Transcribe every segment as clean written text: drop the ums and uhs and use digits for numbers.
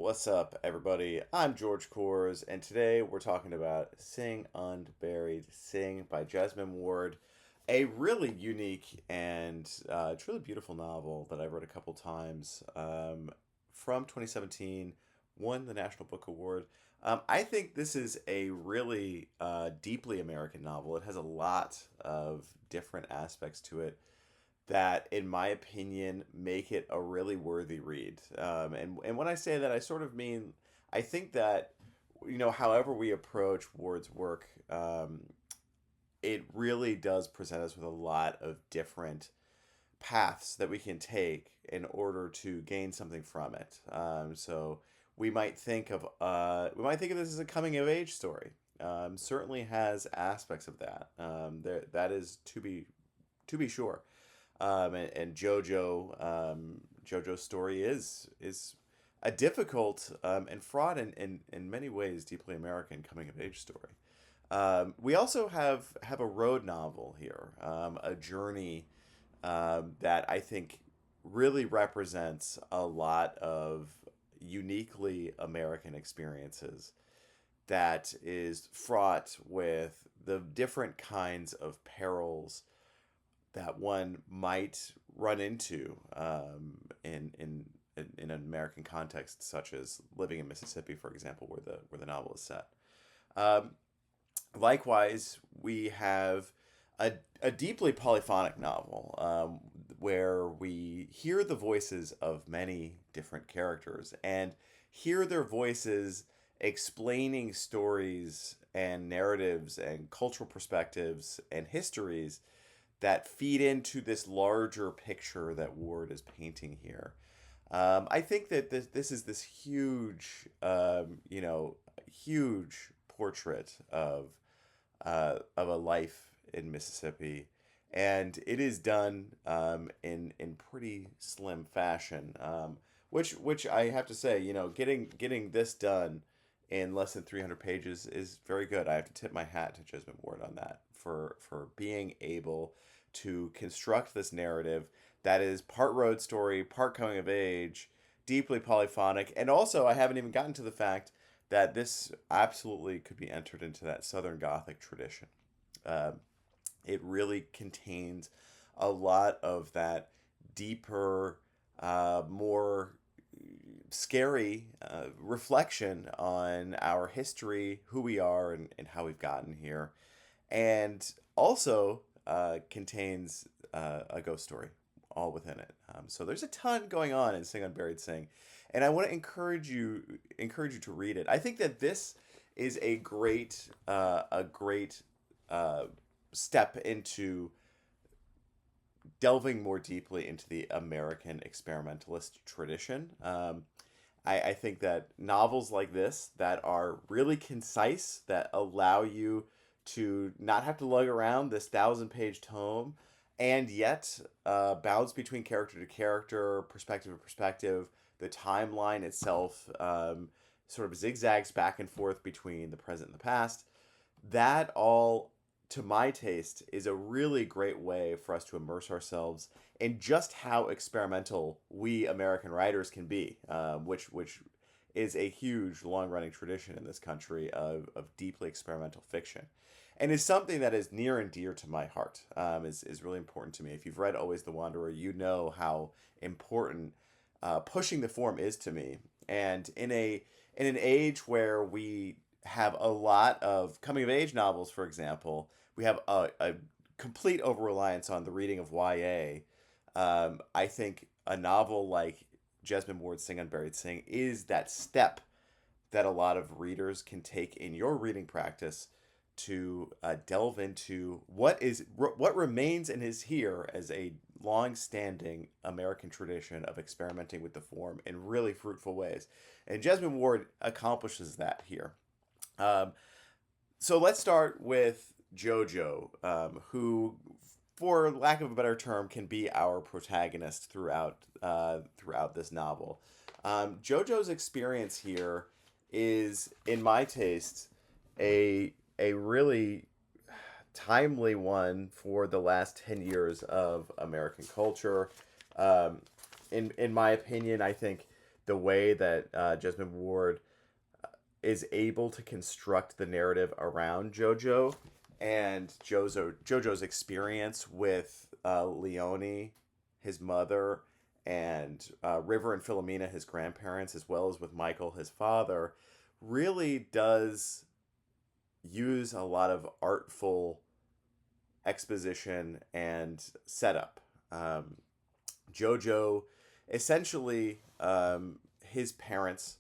What's up, everybody? I'm George Kors, and today we're talking about Sing Unburied, Sing by Jesmyn Ward, a really unique and truly beautiful novel that I read a couple times from 2017, won the National Book Award. I think this is a really deeply American novel. It has a lot of different aspects to it that, in my opinion, make it a really worthy read. And when I say that, I sort of mean I think that however we approach Ward's work, it really does present us with a lot of different paths that we can take in order to gain something from it. So we might think of this as a coming of age story. Certainly has aspects of that. That is to be sure. And JoJo's story is a difficult and fraught in many ways deeply American coming of age story. We also have a road novel here, a journey that I think really represents a lot of uniquely American experiences that is fraught with the different kinds of perils that one might run into in an American context, such as living in Mississippi, for example, where the novel is set. Um, Likewise, we have a deeply polyphonic novel where we hear the voices of many different characters and hear their voices explaining stories and narratives and cultural perspectives and histories that feed into this larger picture that Ward is painting here. I think that this is this huge, huge portrait of a life in Mississippi, and it is done in pretty slim fashion. Which I have to say, getting this done in less than 300 pages is very good. I have to tip my hat to Jesmyn Ward on that for being able to construct this narrative that is part road story, part coming of age, deeply polyphonic, and also I haven't even gotten to the fact that this absolutely could be entered into that Southern Gothic tradition. Uh, it really contains a lot of that deeper, more scary reflection on our history, who we are, and how we've gotten here, and also contains a ghost story all within it. So there's a ton going on in Sing Unburied Sing, and I want to encourage you to read it. I think that this is a great uh, step into delving more deeply into the American experimentalist tradition. I think that novels like this that are really concise, that allow you to not have to lug around this 1,000 page tome, and yet bounce between character to character, perspective to perspective. The timeline itself sort of zigzags back and forth between the present and the past. That all, to my taste, is a really great way for us to immerse ourselves in just how experimental we American writers can be, which is a huge, long running tradition in this country of deeply experimental fiction. And is something that is near and dear to my heart, is really important to me. If you've read Always the Wanderer, you know how important pushing the form is to me. And in an age where we have a lot of coming of age novels, for example, we have a complete over reliance on the reading of YA. I think a novel like Jesmyn Ward's Sing Unburied Sing is that step that a lot of readers can take in your reading practice to delve into what remains and is here as a long-standing American tradition of experimenting with the form in really fruitful ways, and Jesmyn Ward accomplishes that here. Um, so let's start with JoJo, who, for lack of a better term, can be our protagonist throughout this novel. JoJo's experience here is, in my taste, a really timely one for the last 10 years of American culture. In my opinion, I think the way that Jesmyn Ward is able to construct the narrative around JoJo and JoJo's experience with Leone, his mother, and River and Philomena, his grandparents, as well as with Michael, his father, really does use a lot of artful exposition and setup. JoJo, essentially, his parents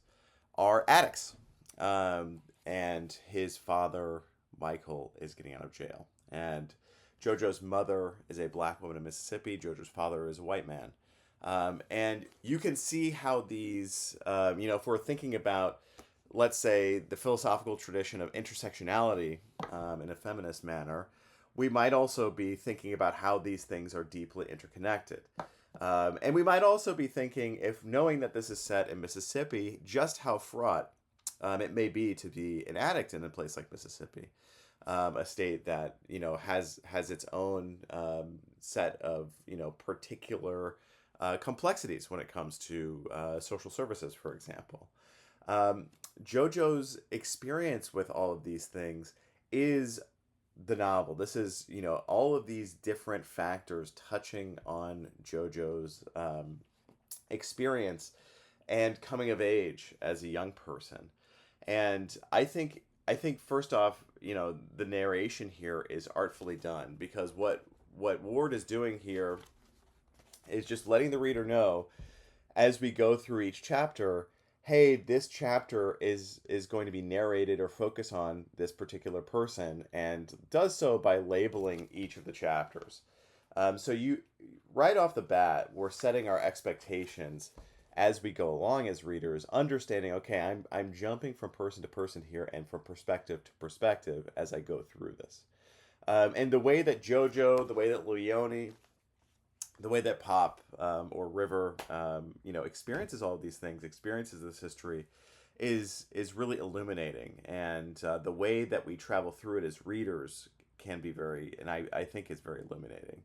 are addicts, and his father, Michael, is getting out of jail. And JoJo's mother is a black woman in Mississippi. JoJo's father is a white man. And you can see how these, if we're thinking about, let's say, the philosophical tradition of intersectionality in a feminist manner, we might also be thinking about how these things are deeply interconnected. And we might also be thinking, if knowing that this is set in Mississippi, just how fraught it may be to be an addict in a place like Mississippi, a state that has its own set of particular complexities when it comes to social services, for example. JoJo's experience with all of these things is the novel. This is, all of these different factors touching on JoJo's experience and coming of age as a young person. And I think first off, the narration here is artfully done, because what Ward is doing here is just letting the reader know, as we go through each chapter, hey, this chapter is going to be narrated or focus on this particular person, and does so by labeling each of the chapters. So you, right off the bat, we're setting our expectations as we go along as readers, understanding, okay, I'm jumping from person to person here and from perspective to perspective as I go through this. And the way that JoJo, the way that Leone, the way that Pop or River, experiences all of these things, experiences this history, is really illuminating. And the way that we travel through it as readers can be I think is very illuminating.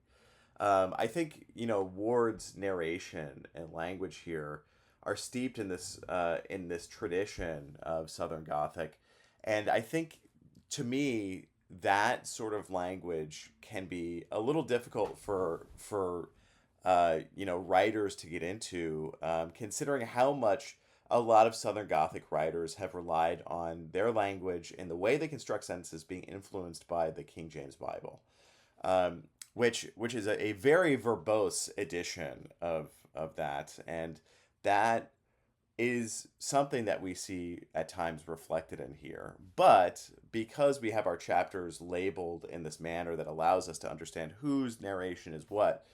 I think, Ward's narration and language here are steeped in this tradition of Southern Gothic. And I think, to me, that sort of language can be a little difficult for writers to get into, considering how much a lot of Southern Gothic writers have relied on their language and the way they construct sentences being influenced by the King James Bible, which is a very verbose edition of that, and that is something that we see at times reflected in here. But because we have our chapters labeled in this manner that allows us to understand whose narration is what,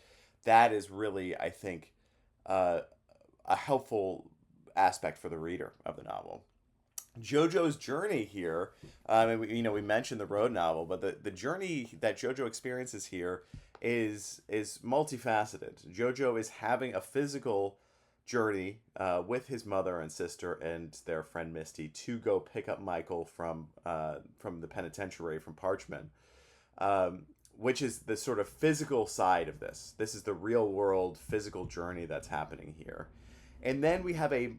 that is really, I think, a helpful aspect for the reader of the novel. JoJo's journey here, we mentioned the road novel, but the journey that JoJo experiences here is multifaceted. JoJo is having a physical journey with his mother and sister and their friend Misty to go pick up Michael from the penitentiary, from Parchman, which is the sort of physical side of this. This is the real world physical journey that's happening here. And then we have a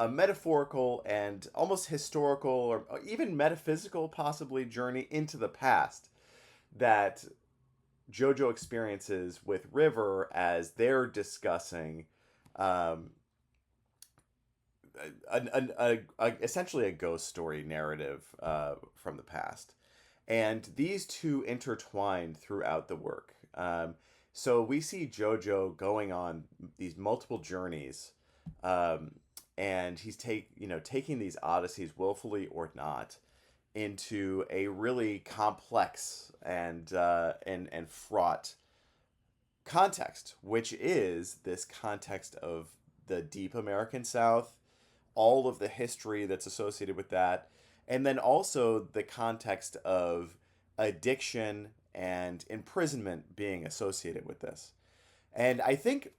metaphorical and almost historical, or even metaphysical possibly, journey into the past that JoJo experiences with River as they're discussing essentially a ghost story narrative from the past. And these two intertwined throughout the work. So we see JoJo going on these multiple journeys, and he's taking these odysseys, willfully or not, into a really complex and fraught context, which is this context of the deep American South, all of the history that's associated with that, and then also the context of addiction and imprisonment being associated with this. And I think,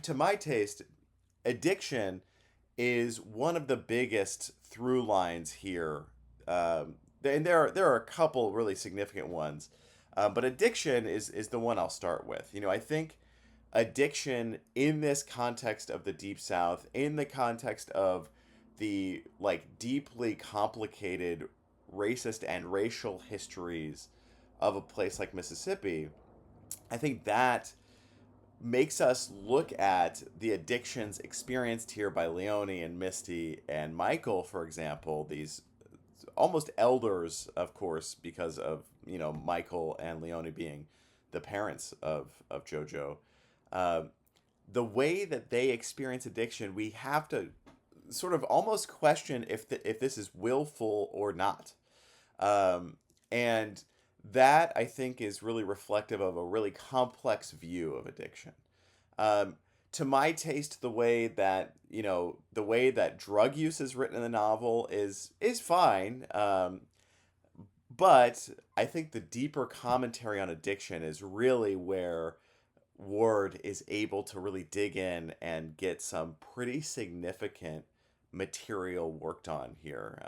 to my taste, addiction is one of the biggest through lines here. And there are a couple really significant ones. But addiction is the one I'll start with. I think addiction in this context of the Deep South, in the context of the like deeply complicated racist and racial histories of a place like Mississippi, I think that makes us look at the addictions experienced here by Leone and Misty and Michael, for example, these almost elders, of course, because of, Michael and Leone being the parents of JoJo. Uh, the way that they experience addiction, we have to sort of almost question if this is willful or not. And that I think is really reflective of a really complex view of addiction. Um, to my taste, the way that drug use is written in the novel is fine. But I think the deeper commentary on addiction is really where Ward is able to really dig in and get some pretty significant material worked on here.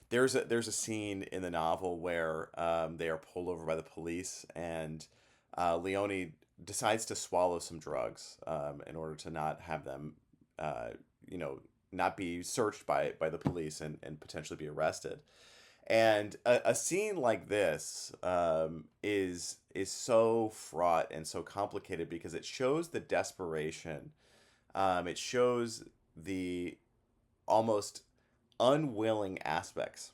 There's a scene in the novel where they are pulled over by the police, and Leone decides to swallow some drugs in order to not have them, uh, not be searched by the police and potentially be arrested. And a scene like this is so fraught and so complicated because it shows the desperation. It shows the almost unwilling aspects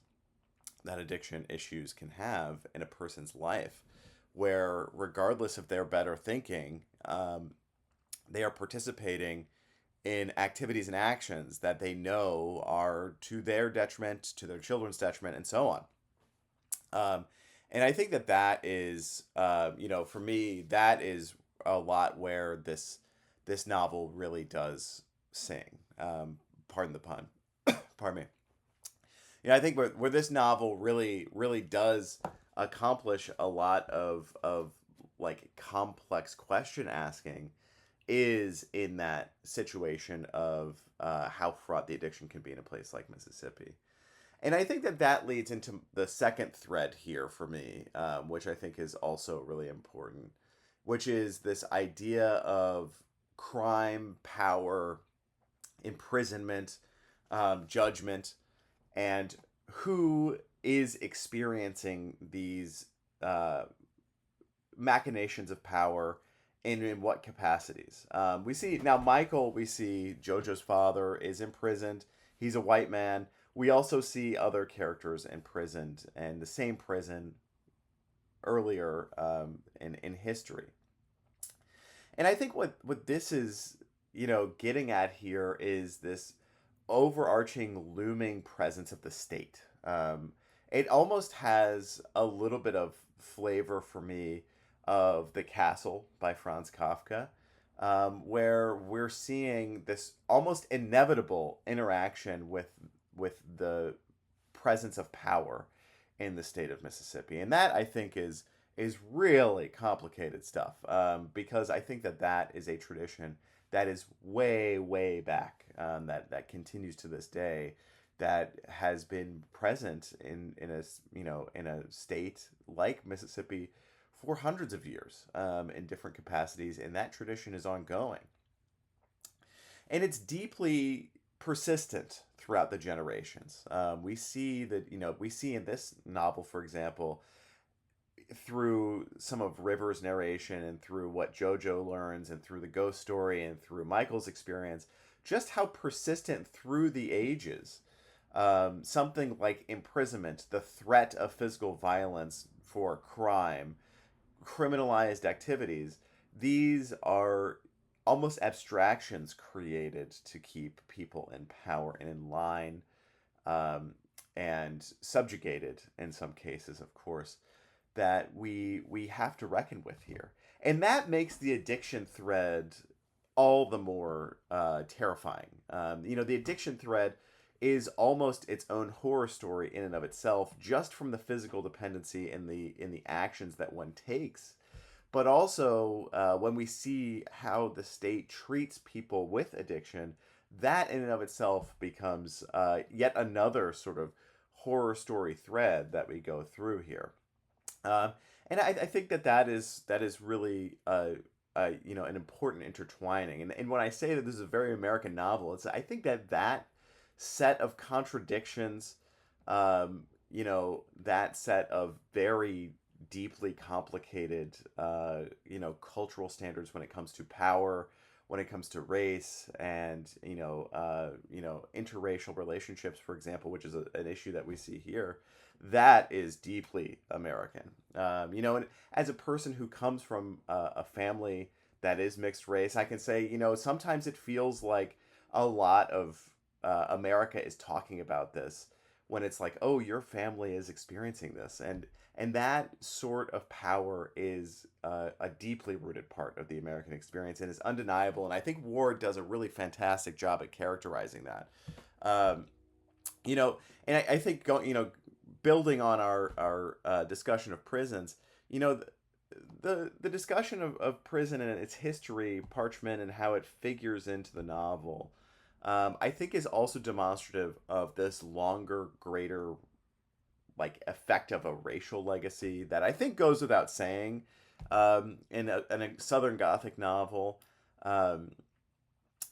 that addiction issues can have in a person's life, where regardless of their better thinking, they are participating in activities and actions that they know are to their detriment, to their children's detriment, and so on. Um, and I think that is, for me, that is a lot where this novel really does sing. Pardon the pun. Pardon me. I think where this novel really does accomplish a lot of like complex question asking is in that situation of how fraught the addiction can be in a place like Mississippi. And I think that leads into the second thread here for me, which I think is also really important, which is this idea of crime, power, imprisonment, judgment, and who is experiencing these machinations of power and in what capacities. We see now Michael, we see Jojo's father is imprisoned. He's a white man. We also see other characters imprisoned in the same prison earlier in history. And I think what this is, getting at here is this overarching looming presence of the state. It almost has a little bit of flavor for me of The Castle by Franz Kafka, where we're seeing this almost inevitable interaction with the presence of power in the state of Mississippi, and that I think is really complicated stuff, because I think that is a tradition that is way back, that continues to this day, that has been present in a state like Mississippi for hundreds of years, in different capacities, and that tradition is ongoing. And it's deeply persistent throughout the generations. We see in this novel, for example, through some of River's narration and through what JoJo learns and through the ghost story and through Michael's experience, just how persistent through the ages, something like imprisonment, the threat of physical violence for crime, criminalized activities, these are almost abstractions created to keep people in power and in line, and subjugated in some cases, of course, that we have to reckon with here. And that makes the addiction thread all the more terrifying. The addiction thread is almost its own horror story in and of itself, just from the physical dependency in the actions that one takes, but also when we see how the state treats people with addiction, that in and of itself becomes yet another sort of horror story thread that we go through here. Um, and I think that is really an important intertwining. And when I say that this is a very American novel, it's, I think that that set of contradictions, that set of very deeply complicated, cultural standards when it comes to power, when it comes to race, and interracial relationships, for example, which is an issue that we see here. That is deeply American. And as a person who comes from a family that is mixed race, I can say, sometimes it feels like a lot of America is talking about this when it's like, oh, your family is experiencing this, and that sort of power is a deeply rooted part of the American experience and is undeniable. And I think Ward does a really fantastic job at characterizing that. Um, and I think building on our discussion of prisons, the discussion of prison and its history, Parchment, and how it figures into the novel, I think is also demonstrative of this longer, greater like effect of a racial legacy that I think goes without saying in a Southern Gothic novel. Um,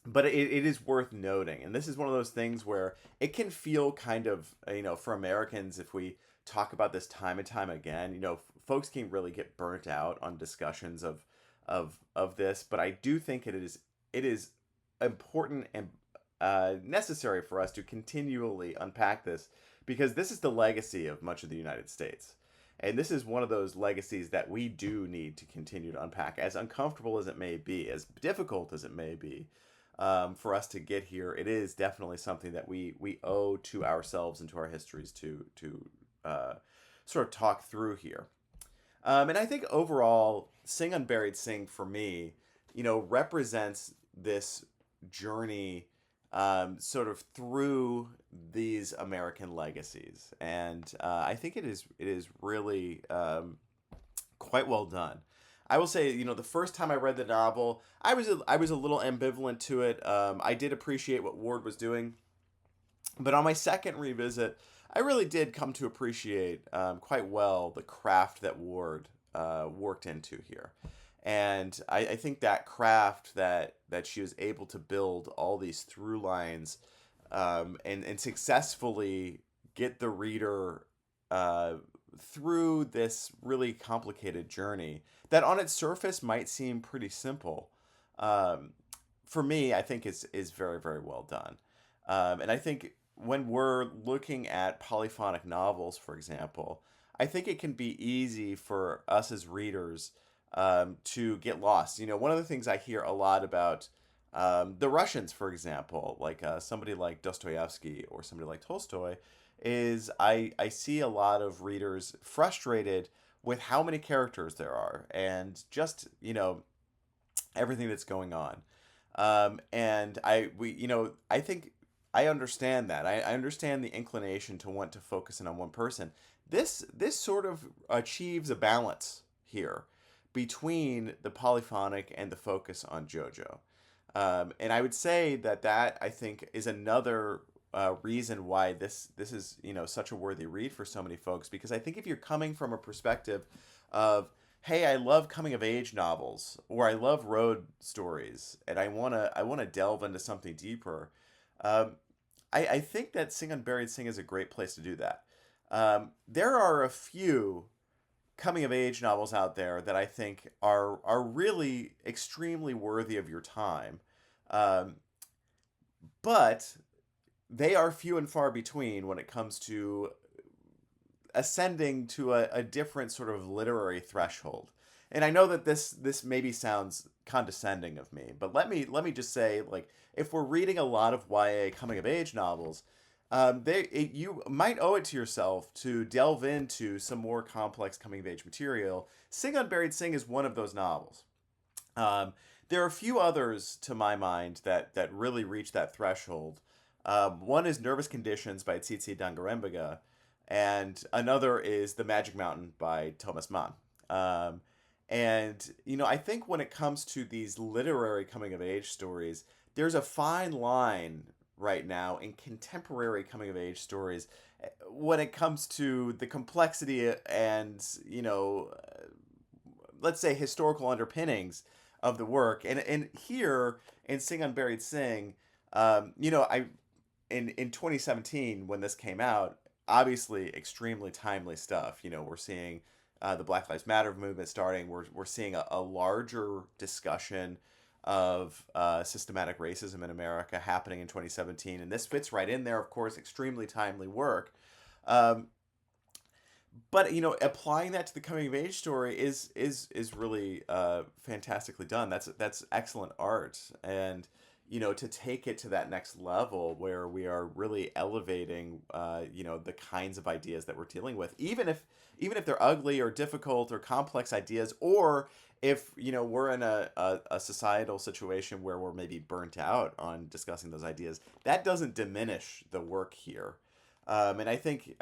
but it is worth noting, and this is one of those things where it can feel kind of, for Americans, if we talk about this time and time again, folks can really get burnt out on discussions of this. But I do think it is important and necessary for us to continually unpack this, because this is the legacy of much of the United States. And this is one of those legacies that we do need to continue to unpack, as uncomfortable as it may be, as difficult as it may be, for us to get here. It is definitely something that we owe to ourselves and to our histories to sort of talk through here. And I think overall, Sing Unburied Sing for me, represents this journey, sort of through these American legacies, and I think it is really quite well done. I will say, the first time I read the novel, I was a little ambivalent to it. I did appreciate what Ward was doing, but on my second revisit, I really did come to appreciate quite well the craft that Ward worked into here. And I think that craft that she was able to build all these through lines, and successfully get the reader through this really complicated journey that on its surface might seem pretty simple, um, for me, I think is very, very well done. And I think when we're looking at polyphonic novels, for example, I think it can be easy for us as readers, to get lost. One of the things I hear a lot about the Russians, for example, like somebody like Dostoevsky or somebody like Tolstoy, is I see a lot of readers frustrated with how many characters there are and just, everything that's going on. And I think I understand that. I understand the inclination to want to focus in on one person. This sort of achieves a balance here between the polyphonic and the focus on JoJo. And I would say that I think is another reason why this is, such a worthy read for so many folks, because I think if you're coming from a perspective of, hey, I love coming of age novels, or I love road stories, and I wanna delve into something deeper, um, I think that Sing Unburied Sing is a great place to do that. There are a few coming of age novels out there that I think are really extremely worthy of your time. Um, but they are few and far between when it comes to ascending to a different sort of literary threshold. And I know that this maybe sounds condescending of me, but let me just say, like, if we're reading a lot of YA coming of age novels, you might owe it to yourself to delve into some more complex coming of age material. Sing Unburied Sing is one of those novels. Um, there are a few others to my mind that really reach that threshold. One is Nervous Conditions by Tsitsi Dangarembga, and another is The Magic Mountain by Thomas Mann. Um, and I think when it comes to these literary coming of age stories, there's a fine line right now in contemporary coming of age stories, when it comes to the complexity and let's say historical underpinnings of the work. And here in Sing Unburied Sing, I in 2017 when this came out, obviously extremely timely stuff. We're seeing the Black Lives Matter movement starting. We're seeing a larger discussion of systematic racism in America happening in 2017, and this fits right in there. Of course, extremely timely work. Um, but applying that to the coming of age story is really fantastically done. That's excellent art, and to take it to that next level where we are really elevating the kinds of ideas that we're dealing with, even if they're ugly or difficult or complex ideas, or if we're in a societal situation where we're maybe burnt out on discussing those ideas, that doesn't diminish the work here. And I think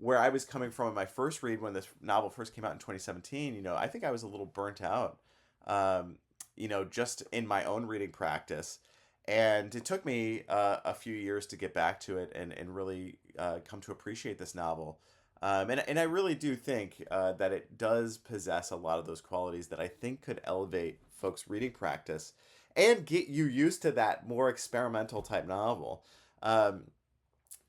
where I was coming from in my first read when this novel first came out in 2017, I think I was a little burnt out, just in my own reading practice. And it took me a few years to get back to it and really come to appreciate this novel. And I really do think that it does possess a lot of those qualities that I think could elevate folks' reading practice and get you used to that more experimental type novel. Um,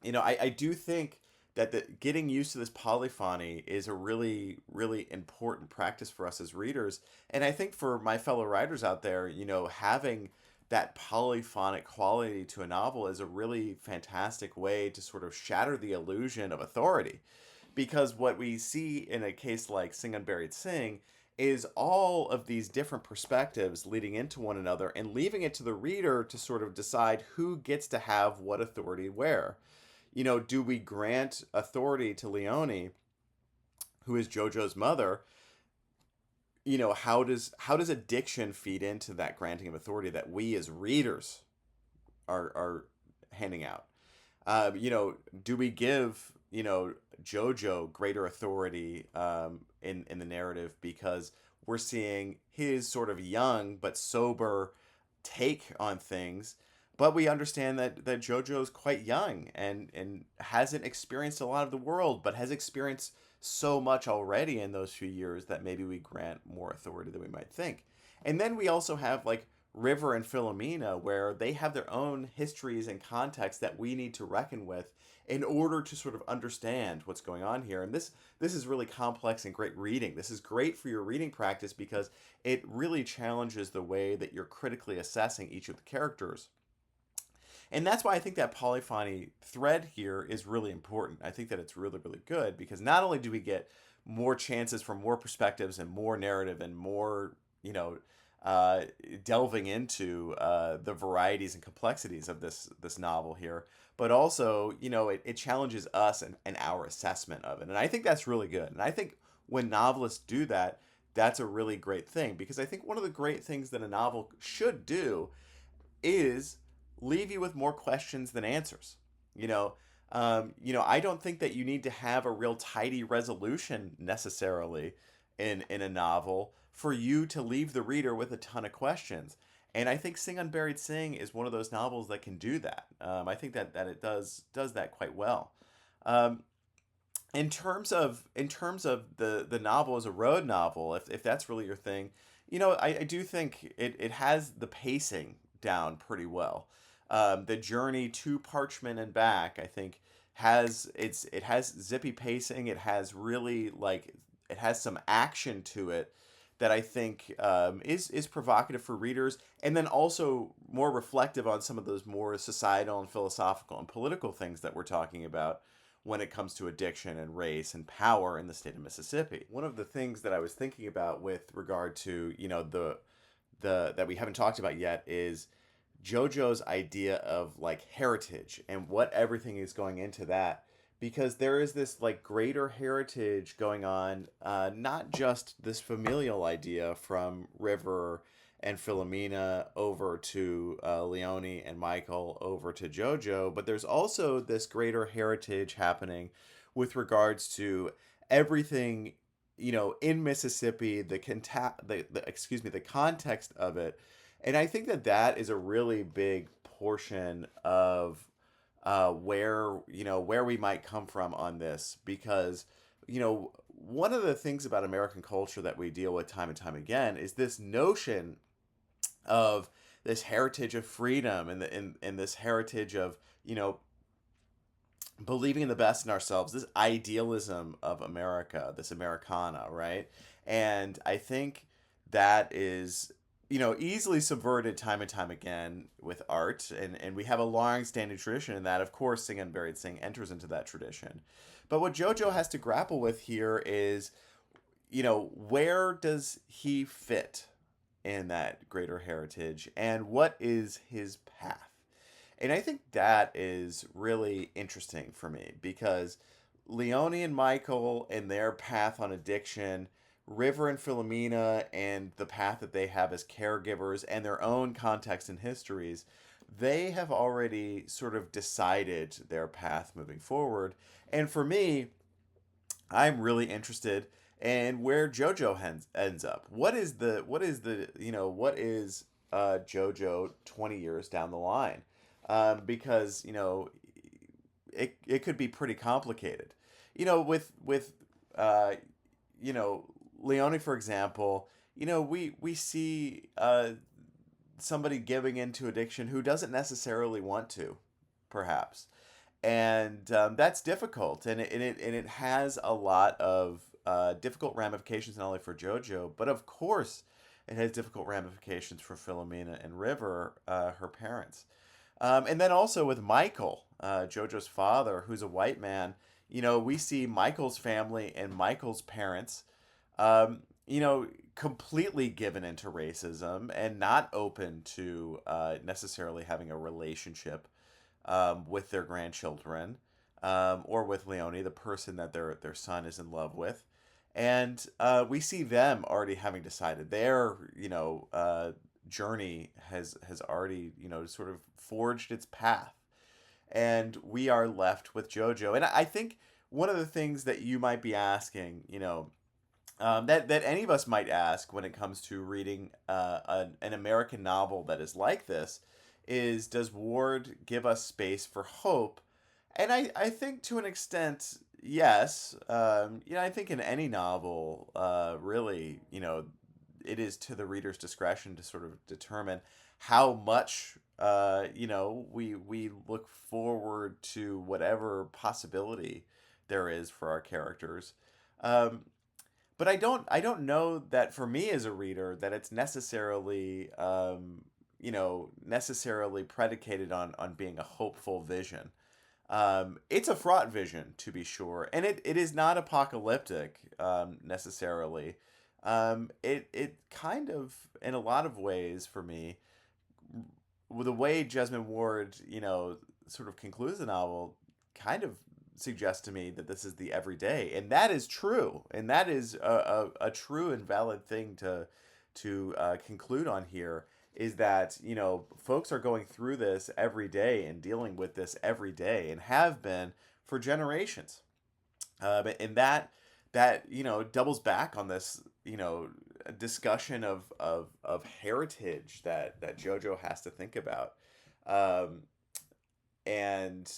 I do think that getting used to this polyphony is a really, really important practice for us as readers. And I think for my fellow writers out there, having that polyphonic quality to a novel is a really fantastic way to sort of shatter the illusion of authority. Because what we see in a case like Sing Unburied Sing is all of these different perspectives leading into one another and leaving it to the reader to sort of decide who gets to have what authority where. Do we grant authority to Leone, who is Jojo's mother? How does addiction feed into that granting of authority that we as readers are handing out? Do we give Jojo greater authority in the narrative because we're seeing his sort of young but sober take on things, but we understand that Jojo is quite young and hasn't experienced a lot of the world, but has experienced so much already in those few years that maybe we grant more authority than we might think. And then we also have like River and Philomena, where they have their own histories and contexts that we need to reckon with in order to sort of understand what's going on here. And this is really complex and great reading. This is great for your reading practice because it really challenges the way that you're critically assessing each of the characters. And that's why I think that polyphony thread here is really important. I think that it's really, really good because not only do we get more chances for more perspectives and more narrative and more, uh, delving into the varieties and complexities of this novel here, but also, it challenges us and our assessment of it. And I think that's really good. And I think when novelists do that, that's a really great thing because I think one of the great things that a novel should do is leave you with more questions than answers. You know, I don't think that you need to have a real tidy resolution necessarily in a novel for you to leave the reader with a ton of questions. And I think Sing Unburied Sing is one of those novels that can do that. I think that it does that quite well. Um, in terms of the novel as a road novel, if that's really your thing, I do think it has the pacing down pretty well. The journey to Parchment and back, I think, it has zippy pacing. It has really like it has some action to it that I think is provocative for readers, and then also more reflective on some of those more societal and philosophical and political things that we're talking about when it comes to addiction and race and power in the state of Mississippi. One of the things that I was thinking about with regard to the that we haven't talked about yet is JoJo's idea of like heritage and what everything is going into that, because there is this like greater heritage going on, not just this familial idea from River and Philomena over to Leone and Michael over to JoJo, but there's also this greater heritage happening with regards to everything in Mississippi, the context of it. And I think that is a really big portion of where we might come from on this, because one of the things about American culture that we deal with time and time again is this notion of this heritage of freedom and this heritage of, you know, believing in the best in ourselves, this idealism of America, this Americana, right? And I think that is, you know, easily subverted time and time again with art. And we have a long standing tradition in that. Of course, Sing Unburied Sing enters into that tradition. But what JoJo has to grapple with here is, you know, where does he fit in that greater heritage and what is his path? And I think that is really interesting for me because Leone and Michael and their path on addiction, River and Philomena and the path that they have as caregivers and their own context and histories, they have already sort of decided their path moving forward. And for me, I'm really interested in where JoJo ends up. What is JoJo 20 years down the line? Because you know it could be pretty complicated. You know, with uh, you know Leone, for example. You know, we see somebody giving into addiction who doesn't necessarily want to, perhaps, and that's difficult, and it has a lot of difficult ramifications not only for JoJo, but of course it has difficult ramifications for Philomena and River, her parents. And then also with Michael, JoJo's father, who's a white man, you know, we see Michael's family and Michael's parents, you know, completely given into racism and not open to necessarily having a relationship with their grandchildren or with Leone, the person that their son is in love with. And we see them already having decided their, you know, journey has already, you know, sort of forged its path, and we are left with JoJo. And I think one of the things that you might be asking, you know, that any of us might ask when it comes to reading an American novel that is like this is, does Ward give us space for hope? And I think to an extent, yes. You know, I think in any novel, really, you know, it is to the reader's discretion to sort of determine how much you know we look forward to whatever possibility there is for our characters. Um, but I don't know that for me as a reader that it's necessarily you know necessarily predicated on being a hopeful vision. It's a fraught vision, to be sure, and it is not apocalyptic necessarily. It kind of, in a lot of ways, for me, with the way Jesmyn Ward, you know, sort of concludes the novel, kind of suggests to me that this is the everyday, and that is true, and that is a true and valid thing to conclude on here. Is that, you know, folks are going through this every day and dealing with this every day and have been for generations, and that you know doubles back on this, you know, discussion of heritage that JoJo has to think about, um, and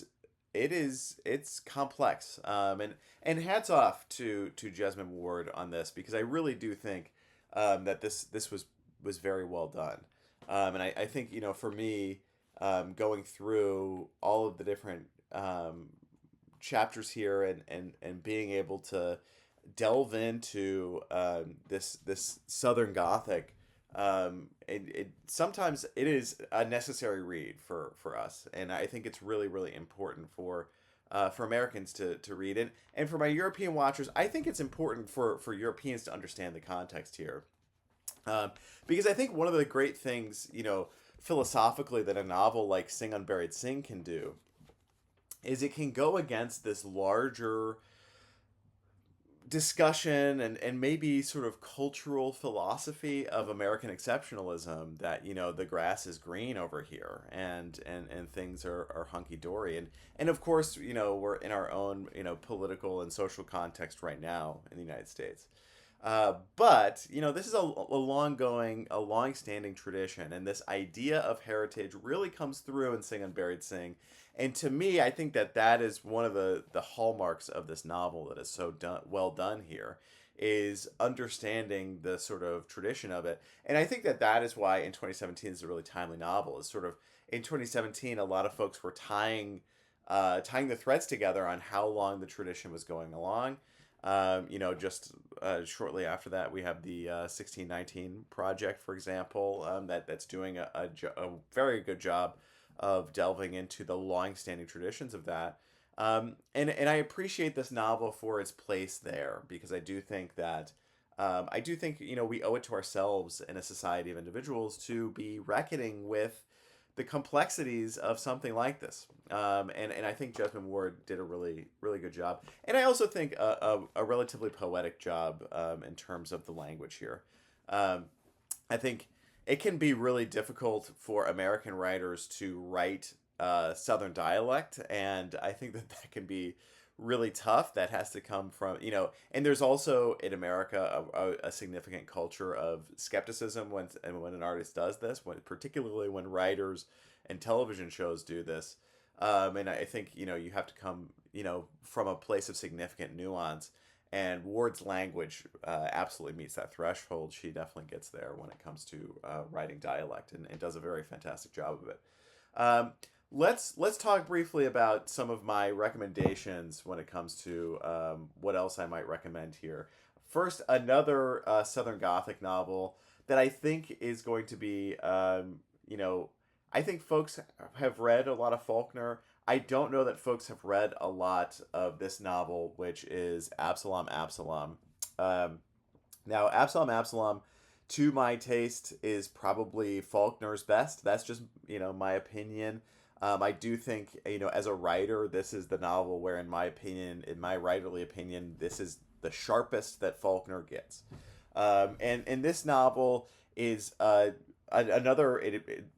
it's complex, and hats off to Jesmyn Ward on this, because I really do think that this was very well done, and I think, you know, for me, going through all of the different chapters here and being able to delve into this Southern Gothic. It sometimes it is a necessary read for us, and I think it's really really important for Americans to read, and for my European watchers, I think it's important for Europeans to understand the context here, because I think one of the great things, you know, philosophically, that a novel like Sing Unburied Sing can do is it can go against this larger discussion and maybe sort of cultural philosophy of American exceptionalism, that, you know, the grass is green over here, and things are hunky dory, and of course, you know, we're in our own, you know, political and social context right now in the United States. But this is a long-standing tradition, and this idea of heritage really comes through in Sing Unburied Sing. And to me, I think that that is one of the hallmarks of this novel that is so well done here, is understanding the sort of tradition of it. And I think that that is why in 2017 is a really timely novel. Is sort of in 2017, a lot of folks were tying the threads together on how long the tradition was going along. Just shortly after that, we have the 1619 project, for example, that's doing a very good job of delving into the long-standing traditions of that. And I appreciate this novel for its place there, because I do think we owe it to ourselves in a society of individuals to be reckoning with the complexities of something like this. And I think Jesmyn Ward did a really, really good job. And I also think a relatively poetic job in terms of the language here. Um, I think it can be really difficult for American writers to write Southern dialect, and I think that that can be really tough. That has to come from, and there's also in America a significant culture of skepticism when an artist does this, particularly when writers and television shows do this. And I think you have to come from a place of significant nuance, and Ward's language absolutely meets that threshold. She definitely gets there when it comes to writing dialect, and does a very fantastic job of it. Um, let's talk briefly about some of my recommendations when it comes to what else I might recommend here. First, another Southern Gothic novel that I think is going to be, I think folks have read a lot of Faulkner. I don't know that folks have read a lot of this novel, which is Absalom, Absalom. Um, Now, Absalom, to my taste, is probably Faulkner's best. That's just, my opinion. I do think, as a writer, this is the novel where, in my opinion, in my writerly opinion, this is the sharpest that Faulkner gets. And this novel is another,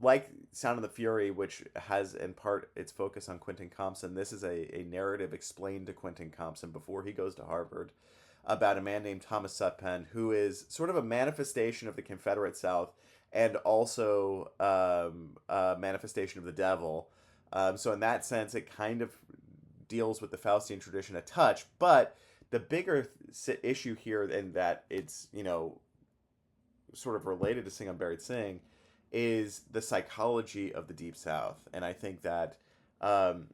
like Sound of the Fury, which has in part its focus on Quentin Compson. This is a narrative explained to Quentin Compson before he goes to Harvard, about a man named Thomas Sutpen, who is sort of a manifestation of the Confederate South, and also a manifestation of the devil. So in that sense, it kind of deals with the Faustian tradition a touch, but the bigger issue here, in that it's sort of related to Sing Unburied Sing, is the psychology of the Deep South. And um,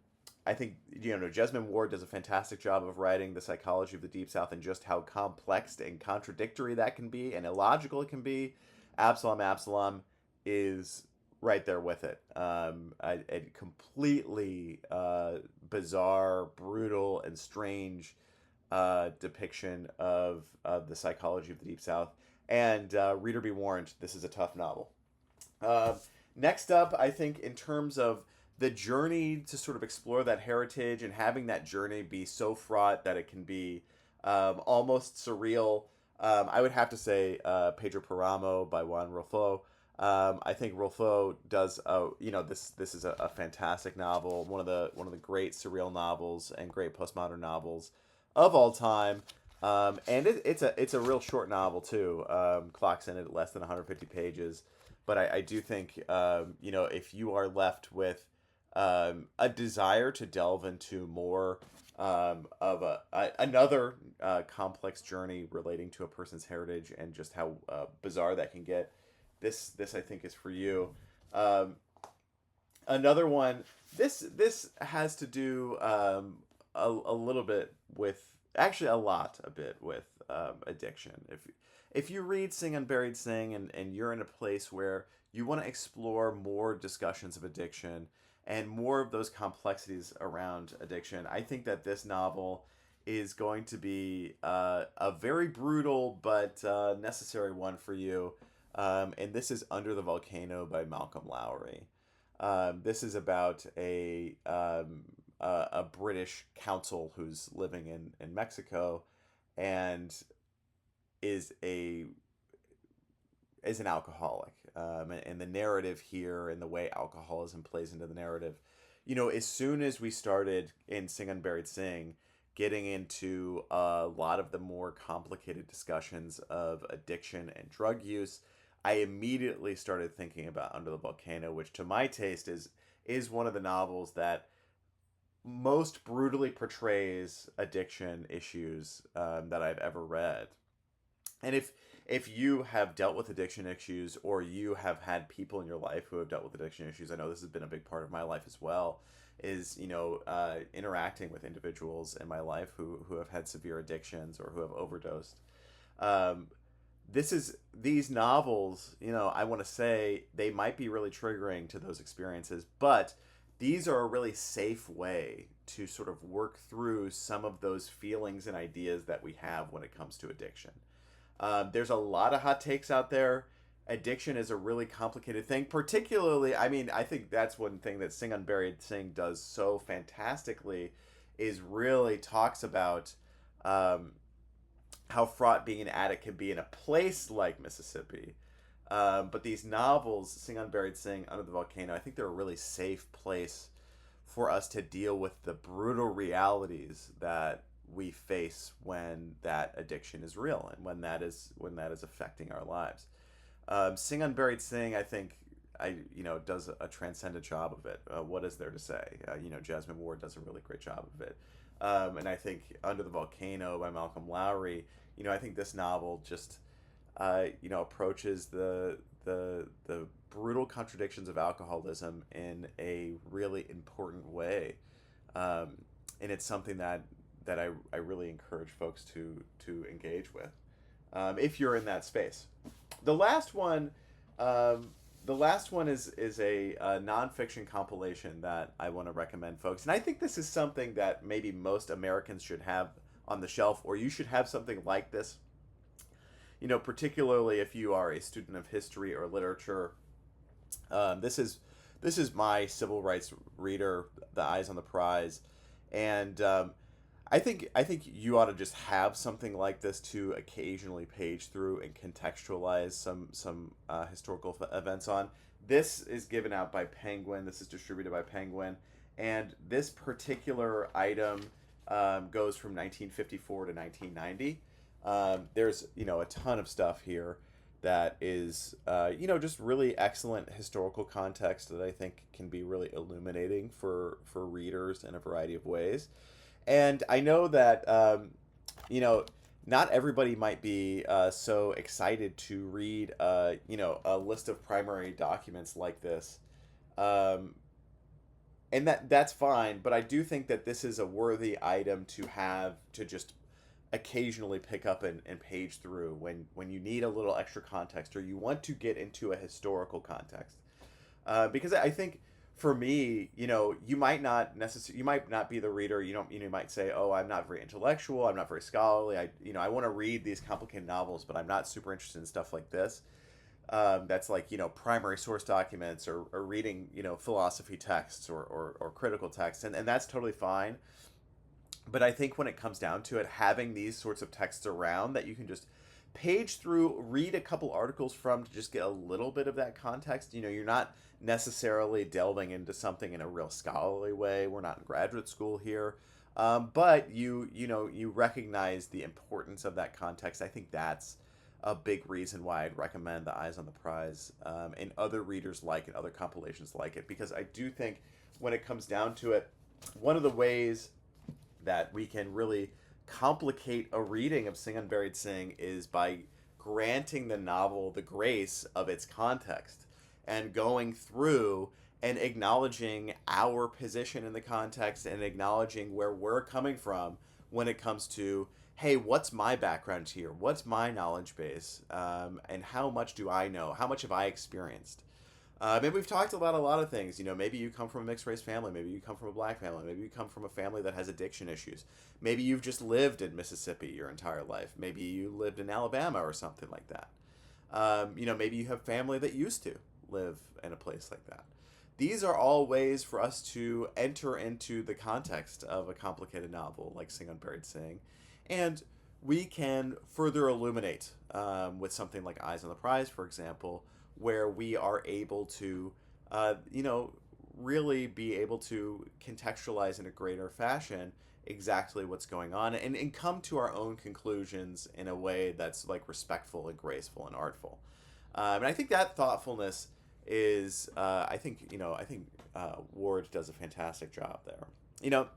I think Jesmyn Ward does a fantastic job of writing the psychology of the Deep South, and just how complex and contradictory that can be, and illogical it can be. Absalom is right there with it. A completely bizarre, brutal, and strange depiction of the psychology of the Deep South. And reader be warned, this is a tough novel. Uh, Next up, I think, in terms of the journey to sort of explore that heritage, and having that journey be so fraught that it can be almost surreal, I would have to say Pedro Páramo by Juan Rulfo. I think Rulfo does, this is a fantastic novel, one of the great surreal novels and great postmodern novels of all time. And it's a real short novel too. Clocks in at less than 150 pages, but I do think if you are left with a desire to delve into more of another complex journey relating to a person's heritage, and just how bizarre that can get, this I think is for you. Um, Another one. This has to do a little bit with, actually a bit with addiction. If you read Sing Unburied Sing, and you're in a place where you want to explore more discussions of addiction and more of those complexities around addiction, I think that this novel is going to be a very brutal but necessary one for you. And this is Under the Volcano by Malcolm Lowry. This is about a British consul who's living in Mexico, and is a is an alcoholic. And the narrative here, and the way alcoholism plays into the narrative, as soon as we started in Sing Unburied Sing getting into a lot of the more complicated discussions of addiction and drug use, I immediately started thinking about Under the Volcano, which to my taste is one of the novels that most brutally portrays addiction issues that I've ever read. And if you have dealt with addiction issues, or you have had people in your life who have dealt with addiction issues, I know this has been a big part of my life as well, is, interacting with individuals in my life who have had severe addictions or who have overdosed. Um, these novels, I want to say they might be really triggering to those experiences, but these are a really safe way to sort of work through some of those feelings and ideas that we have when it comes to addiction. There's a lot of hot takes out there. Addiction is a really complicated thing. Particularly, I mean, I think that's one thing that Sing Unburied Sing does so fantastically, is really talks about um, how fraught being an addict can be in a place like Mississippi. But these novels, Sing Unburied Sing, Under the Volcano, I think they're a really safe place for us to deal with the brutal realities that we face when that addiction is real, and when that is affecting our lives. Sing Unburied Sing, I think, does a transcendent job of it. What is there to say? Jesmyn Ward does a really great job of it. And I think Under the Volcano by Malcolm Lowry, I think this novel just approaches the brutal contradictions of alcoholism in a really important way. And it's something that I really encourage folks to engage with, if you're in that space. The last one, is a nonfiction compilation that I want to recommend folks, and I think this is something that maybe most Americans should have on the shelf, or you should have something like this. Particularly if you are a student of history or literature. This is my civil rights reader, The Eyes on the Prize, and I think you ought to just have something like this to occasionally page through and contextualize some historical events on. This is given out by Penguin. This is distributed by Penguin, and this particular item goes from 1954 to 1990. There's a ton of stuff here that is just really excellent historical context that I think can be really illuminating for readers in a variety of ways. And I know that, not everybody might be so excited to read, a list of primary documents like this. Um, and that's fine, but I do think that this is a worthy item to have to just occasionally pick up and page through when you need a little extra context, or you want to get into a historical context. Because I think for me, you might not be the reader. You might say, oh, I'm not very intellectual. I'm not very scholarly. I want to read these complicated novels, but I'm not super interested in stuff like this. That's like, primary source documents, or reading, philosophy texts, or critical texts. And that's totally fine. But I think when it comes down to it, having these sorts of texts around that you can just page through, read a couple articles from, to just get a little bit of that context. You're not necessarily delving into something in a real scholarly way. We're not in graduate school here. But you recognize the importance of that context. I think that's a big reason why I'd recommend The Eyes on the Prize, and other readers like it, other compilations like it, because I do think when it comes down to it, one of the ways that we can really complicate a reading of Sing Unburied Sing is by granting the novel the grace of its context, and going through and acknowledging our position in the context, and acknowledging where we're coming from when it comes to, hey, what's my background here? What's my knowledge base? And how much do I know? How much have I experienced? And we've talked about a lot of things. Maybe you come from a mixed race family. Maybe you come from a black family. Maybe you come from a family that has addiction issues. Maybe you've just lived in Mississippi your entire life. Maybe you lived in Alabama or something like that. Maybe you have family that used to live in a place like that. These are all ways for us to enter into the context of a complicated novel like Sing Unburied Sing. And we can further illuminate, with something like Eyes on the Prize, for example, where we are able to, really be able to contextualize in a greater fashion exactly what's going on, and come to our own conclusions in a way that's like respectful and graceful and artful. And I think that thoughtfulness is, I think Ward does a fantastic job there. You know,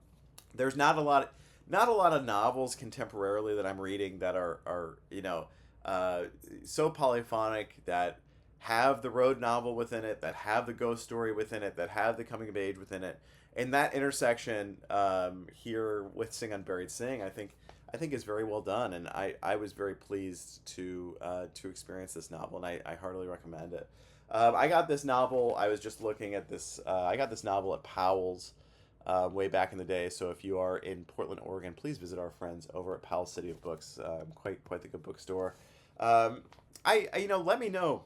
there's not a lot of novels contemporarily that I'm reading that are uh, so polyphonic, that have the road novel within it, that have the ghost story within it, that have the coming of age within it, and that intersection here with Sing Unburied Sing, I think is very well done, and I was very pleased to experience this novel, and I heartily recommend it. I got this novel. I was just looking at this. I got this novel at Powell's way back in the day. So if you are in Portland, Oregon, please visit our friends over at Powell City of Books. Quite the good bookstore. Um, Let me know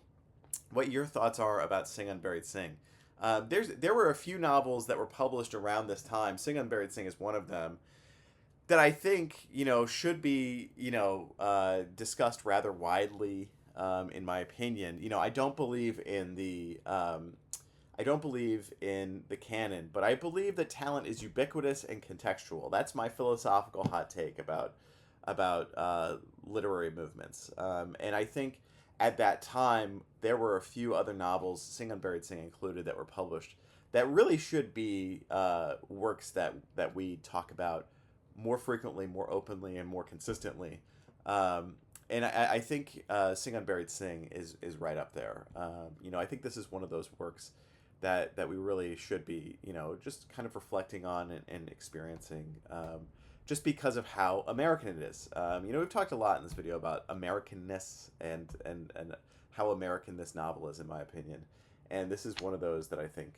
what your thoughts are about Sing Unburied Sing. There were a few novels that were published around this time. Sing Unburied Sing is one of them that I think should be discussed rather widely. In my opinion, I don't believe in the canon, but I believe that talent is ubiquitous and contextual. That's my philosophical hot take about literary movements. And I think at that time there were a few other novels, Sing Unburied Sing included, that were published that really should be works that we talk about more frequently, more openly, and more consistently. And I think Sing Unburied Sing is right up there. I think this is one of those works that we really should be, just kind of reflecting on and experiencing, just because of how American it is. We've talked a lot in this video about Americanness and how American this novel is, in my opinion. And this is one of those that I think,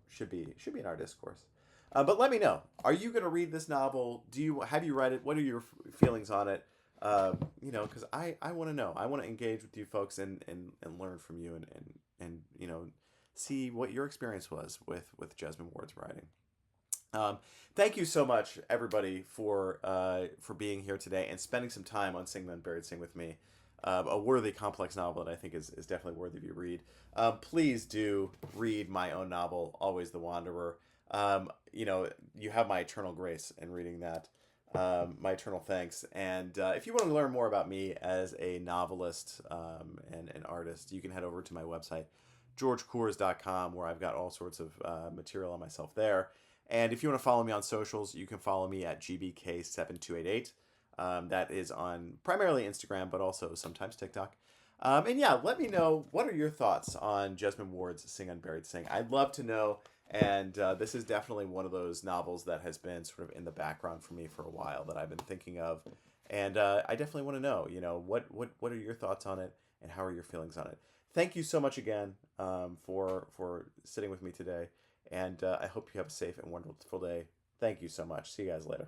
should be in our discourse. But let me know. Are you going to read this novel? Have you read it? What are your feelings on it? Because I want to know. I want to engage with you folks and learn from you and see what your experience was with Jesmyn Ward's writing. Thank you so much, everybody, for being here today and spending some time on Sing Unburied Sing with me. A worthy, complex novel that I think is definitely worthy of you read. Please do read my own novel, Always the Wanderer. You have my eternal grace in reading that. My eternal thanks. And if you want to learn more about me as a novelist and an artist, you can head over to my website, georgecoors.com, where I've got all sorts of material on myself there. And if you want to follow me on socials, you can follow me at gbk7288. That is on primarily Instagram, but also sometimes TikTok. And yeah, let me know, what are your thoughts on Jesmyn Ward's Sing Unburied Sing? I'd love to know. And this is definitely one of those novels that has been sort of in the background for me for a while, that I've been thinking of. And I definitely want to know, what are your thoughts on it, and how are your feelings on it? Thank you so much again for sitting with me today. And I hope you have a safe and wonderful day. Thank you so much. See you guys later.